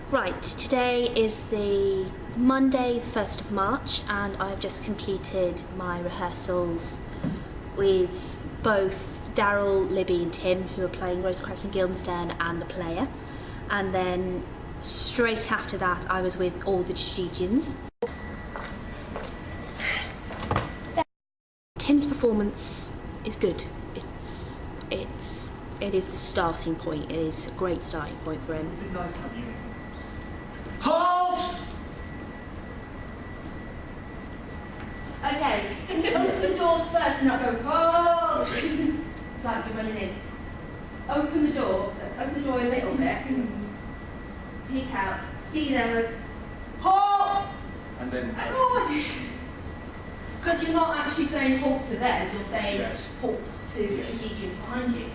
Right, today is the Monday, the 1st of March, and I've just completed my rehearsals with both Daryl, Libby and Tim, who are playing Rosencrantz and Guildenstern and the player. And then straight after that I was with all the tragedians. Tim's performance is good. It is the starting point. It is a great starting point for him. It'd be nice to have you. Halt! Okay, can you open the doors first and not go halt? It's like you're running in. Open the door a little bit. Peek out. See them. Halt! And then. Because you're not actually saying halt to them, you're saying halt to the Yes. tragedians behind you.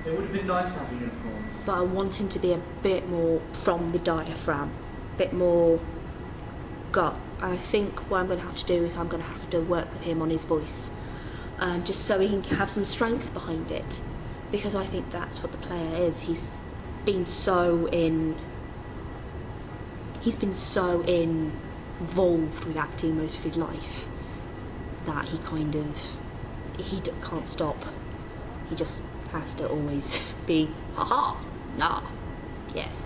It would have been nice to have unicorns. But I want him to be a bit more from the diaphragm, a bit more gut. I think what I'm going to have to do is I'm going to have to work with him on his voice, just so he can have some strength behind it, because I think that's what the player is. He's been so involved with acting most of his life that he can't stop. He just has to always be ha-ha, nah, yes.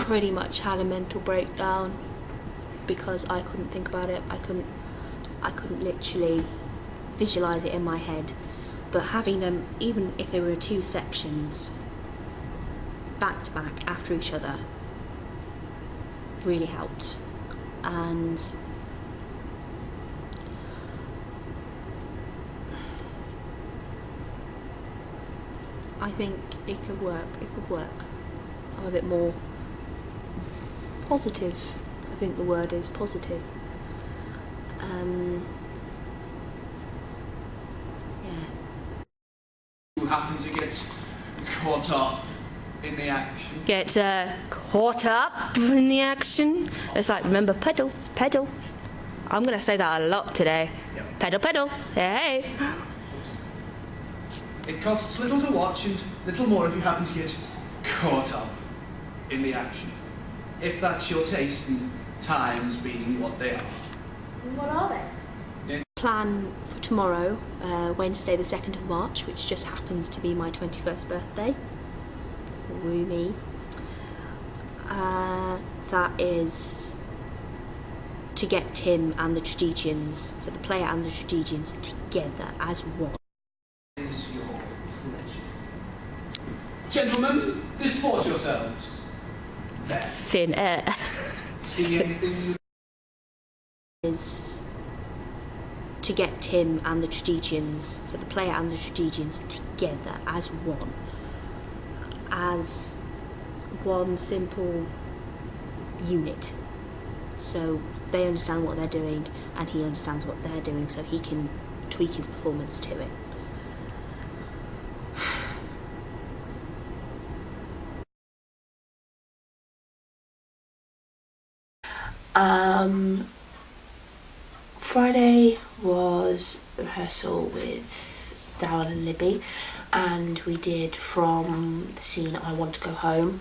Pretty much had a mental breakdown because I couldn't think about it. I couldn't literally visualize it in my head. But having them, even if they were two sections back to back after each other, really helped. And I think it could work. I'm a bit more positive. I think the word is positive. You happen to get caught up in the action. Get caught up in the action. It's like, remember, pedal. I'm gonna say that a lot today. Yep. Pedal. Hey. It costs little to watch and little more if you happen to get caught up in the action. If that's your taste, and times being what they are. What are they? Yeah. Plan for tomorrow, Wednesday the 2nd of March, which just happens to be my 21st birthday. Woo me. That is to get Tim and the tragedians, so the player and the tragedians, together as one. Is your pleasure. Gentlemen, disport yourselves. There. Thin air. See anything you is to get Tim and the tragedians, so the player and the tragedians, together as one. As one simple unit. So they understand what they're doing and he understands what they're doing, so he can tweak his performance to it. Friday was rehearsal with Daryl and Libby, and we did from the scene I Want to Go Home,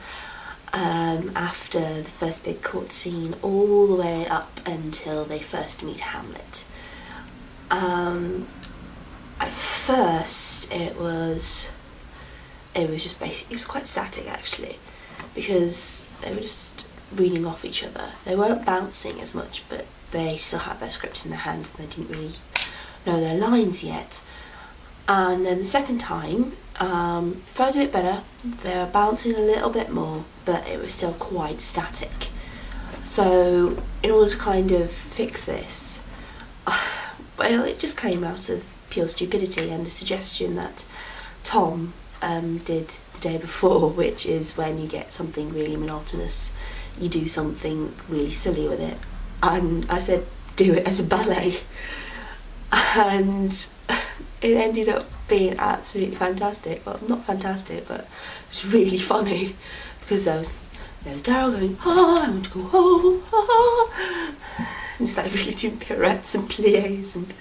after the first big court scene, all the way up until they first meet Hamlet. At first it was just basically, it was quite static actually, because they were just reading off each other. They weren't bouncing as much, but they still had their scripts in their hands and they didn't really know their lines yet. And then the second time, felt a bit better. They were bouncing a little bit more, but it was still quite static. So in order to kind of fix this, well, it just came out of pure stupidity and the suggestion that Tom did the day before, which is when you get something really monotonous, you do something really silly with it. And I said, do it as a ballet. And it ended up being absolutely fantastic. Well, not fantastic, but it was really funny, because there was Daryl going, oh, I want to go home, oh. just like really doing pirouettes and pliés, and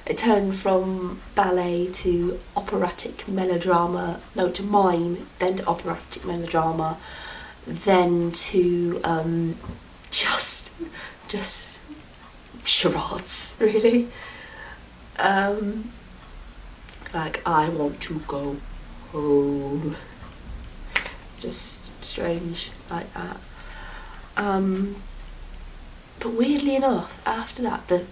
it turned from ballet to operatic melodrama, no, to mime, then to operatic melodrama, then to just charades, really. Like, I want to go home. It's just strange like that. But weirdly enough, after that, the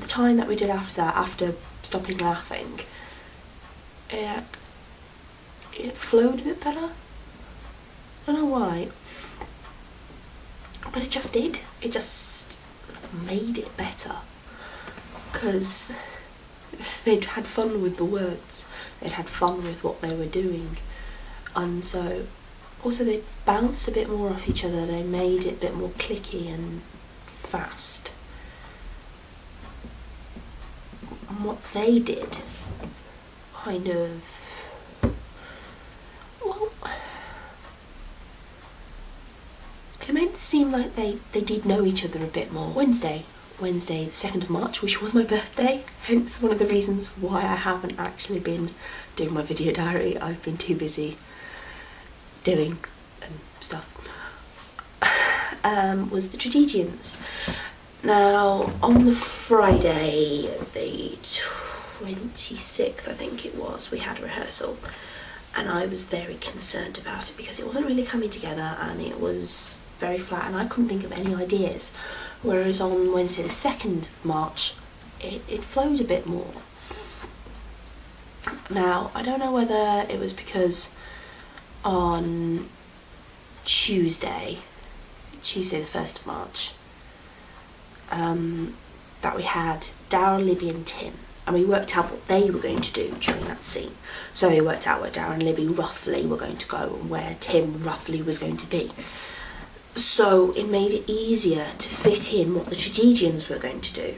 time that we did after that, after stopping laughing, it flowed a bit better. I don't know why, but it just did. It just made it better, because they'd had fun with the words, they'd had fun with what they were doing, and so also they bounced a bit more off each other, they made it a bit more clicky and fast. And what they did kind of, well, it made it seem like they did know each other a bit more. Wednesday the 2nd of March, which was my birthday, hence one of the reasons why I haven't actually been doing my video diary. I've been too busy doing stuff. Was the tragedians. Now, on the Friday, the 26th, I think it was, we had a rehearsal, and I was very concerned about it because it wasn't really coming together and it was very flat and I couldn't think of any ideas. Whereas on Wednesday the 2nd of March, it flowed a bit more. Now, I don't know whether it was because on Tuesday the 1st of March, that we had Darren, Libby and Tim, and we worked out what they were going to do during that scene. So we worked out where Darren and Libby roughly were going to go and where Tim roughly was going to be. So it made it easier to fit in what the tragedians were going to do.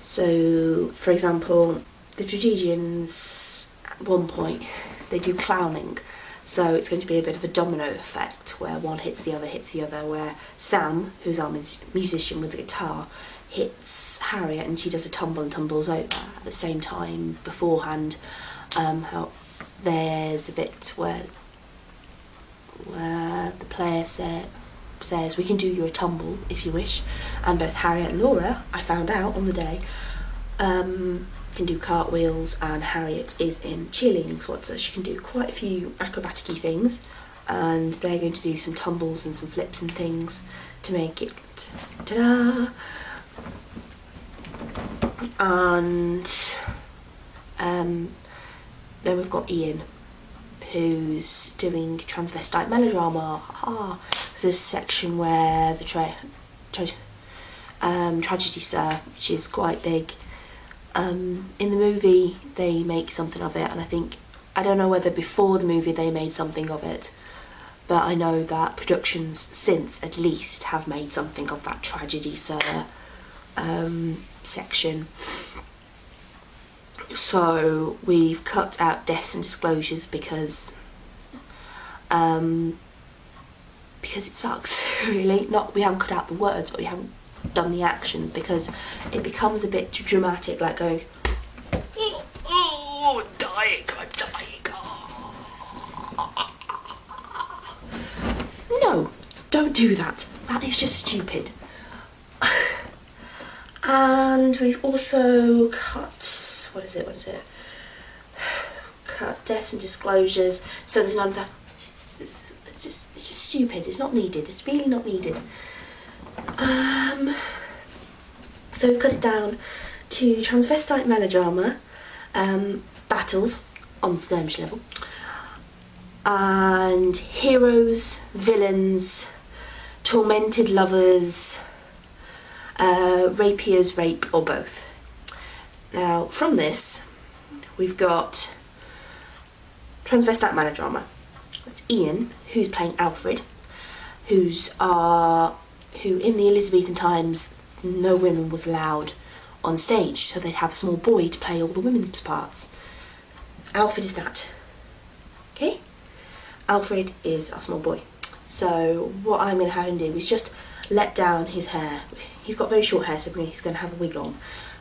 So, for example, the tragedians, at one point, they do clowning. So it's going to be a bit of a domino effect, where one hits the other, where Sam, who's our musician with the guitar, hits Harriet and she does a tumble and tumbles over. At the same time, beforehand, how there's a bit where the player says, we can do you a tumble if you wish, and both Harriet and Laura, I found out on the day, can do cartwheels, and Harriet is in cheerleading squad, so she can do quite a few acrobatic-y things, and they're going to do some tumbles and some flips and things to make it ta-da. And then we've got Ian, who's doing transvestite melodrama. There's this section where the tragedy sir, which is quite big. In the movie they make something of it, and I don't know whether before the movie they made something of it, but I know that productions since at least have made something of that tragedy sir section. So we've cut out deaths and disclosures because it sucks, really. We haven't cut out the words, but we haven't done the action, because it becomes a bit too dramatic, like going, oh, I'm dying. No, don't do that. That is just stupid. And we've also cut, what is it? Cut deaths and disclosures, so there's none of that. It's just stupid. It's not needed. It's really not needed. So we've cut it down to transvestite melodrama, battles on skirmish level, and heroes, villains, tormented lovers, rapiers, rape, or both. Now, from this, we've got transvestite melodrama. That's Ian, who's playing Alfred, who in the Elizabethan times, no women was allowed on stage, so they'd have a small boy to play all the women's parts. Alfred is that. Okay? Alfred is our small boy. So what I'm going to have him do is just let down his hair. he's got very short hair, so he's going to have a wig on,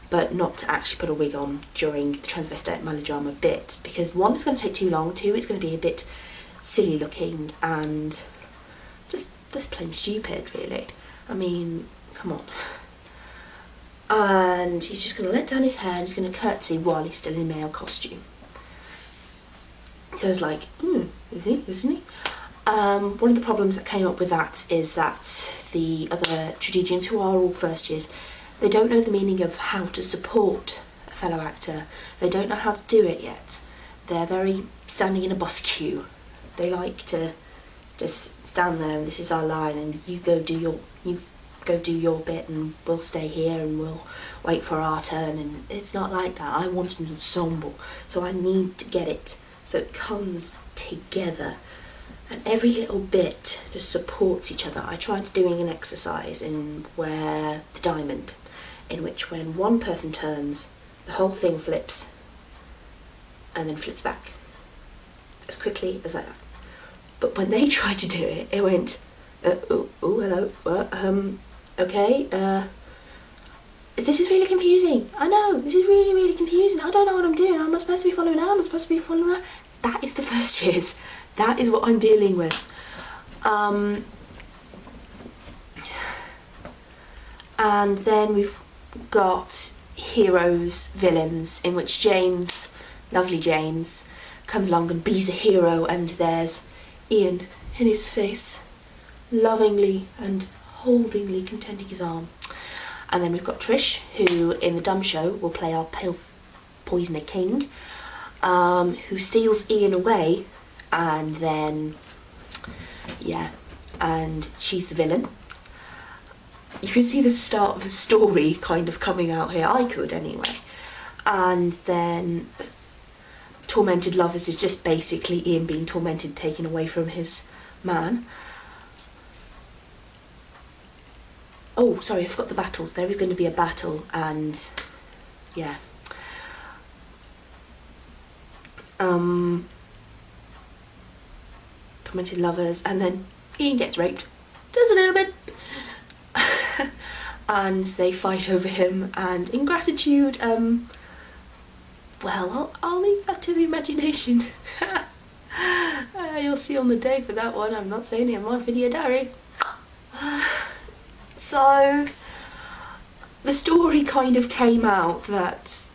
but not to actually put a wig on during the transvestite melodrama bit, because one, it's going to take too long, two, it's going to be a bit silly looking and just plain stupid, really. I mean, come on. And he's just going to let down his hair and he's going to curtsy while he's still in male costume. So I was like, is he? Isn't he? One of the problems that came up with that is that the other tragedians, who are all first years, they don't know the meaning of how to support a fellow actor. They don't know how to do it yet. They're very standing in a bus queue. They like to just stand there and this is our line and you go do your bit and we'll stay here and we'll wait for our turn, and it's not like that. I want an ensemble, so I need to get it so it comes together and every little bit just supports each other. I tried doing an exercise in where the diamond, in which when one person turns, the whole thing flips and then flips back as quickly as that. But when they tried to do it, it went, hello, okay, this is really confusing. I know, this is really, really confusing. I don't know what I'm doing. Am I supposed to be following now? Am I supposed to be following that? That is the first years. That is what I'm dealing with. And then we've got heroes, villains, in which James, lovely James, comes along and be's a hero, and there's Ian in his face, lovingly and holdingly contending his arm. And then we've got Trish, who in the Dumb Show will play our pill poisoner king, who steals Ian away, and then, yeah, and she's the villain. You can see the start of a story kind of coming out here. I could anyway. And then Tormented Lovers is just basically Ian being tormented, taken away from his man. Oh, sorry, I forgot the battles. There is going to be a battle, and yeah. Tormented Lovers, and then Ian gets raped. Just a little bit. And they fight over him, and in gratitude, well, I'll leave that to the imagination. You'll see on the day for that one. I'm not saying it in my video diary. So, the story kind of came out that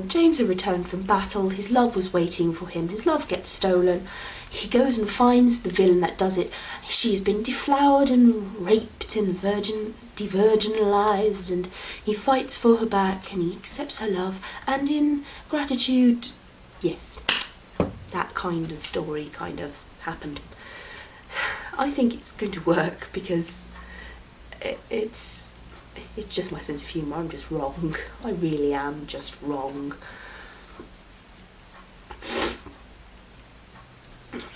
James had returned from battle, his love was waiting for him, his love gets stolen, he goes and finds the villain that does it. She has been deflowered and raped and de-virginalized, and he fights for her back and he accepts her love, and in gratitude, yes, that kind of story kind of happened. I think it's going to work because it's just my sense of humour. I'm just wrong. I really am just wrong.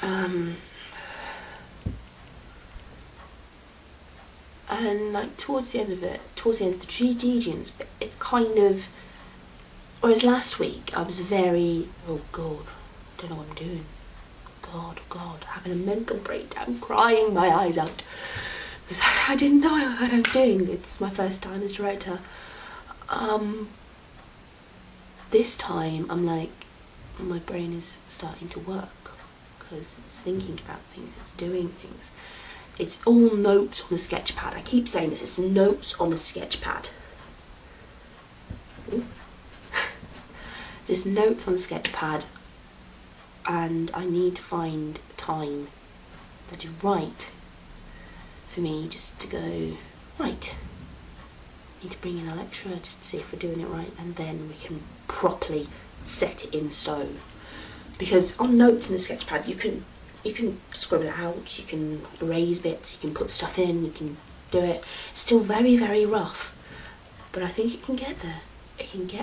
And like towards the end of the tragedians, it kind of, whereas last week I was very, oh God, I don't know what I'm doing. God, having a mental breakdown, crying my eyes out. Because I didn't know what I was doing. It's my first time as director. This time I'm like, my brain is starting to work because it's thinking about things, it's doing things. It's all notes on a sketch pad. I keep saying this, it's notes on a sketch pad. Just notes on a sketch pad, and I need to find time that is right for me just to go, right, need to bring in a lecturer just to see if we're doing it right, and then we can properly set it in stone. Because on notes in the sketchpad you can scribble it out, you can erase bits, you can put stuff in, you can do it. It's still very, very rough, but I think it can get there. It can get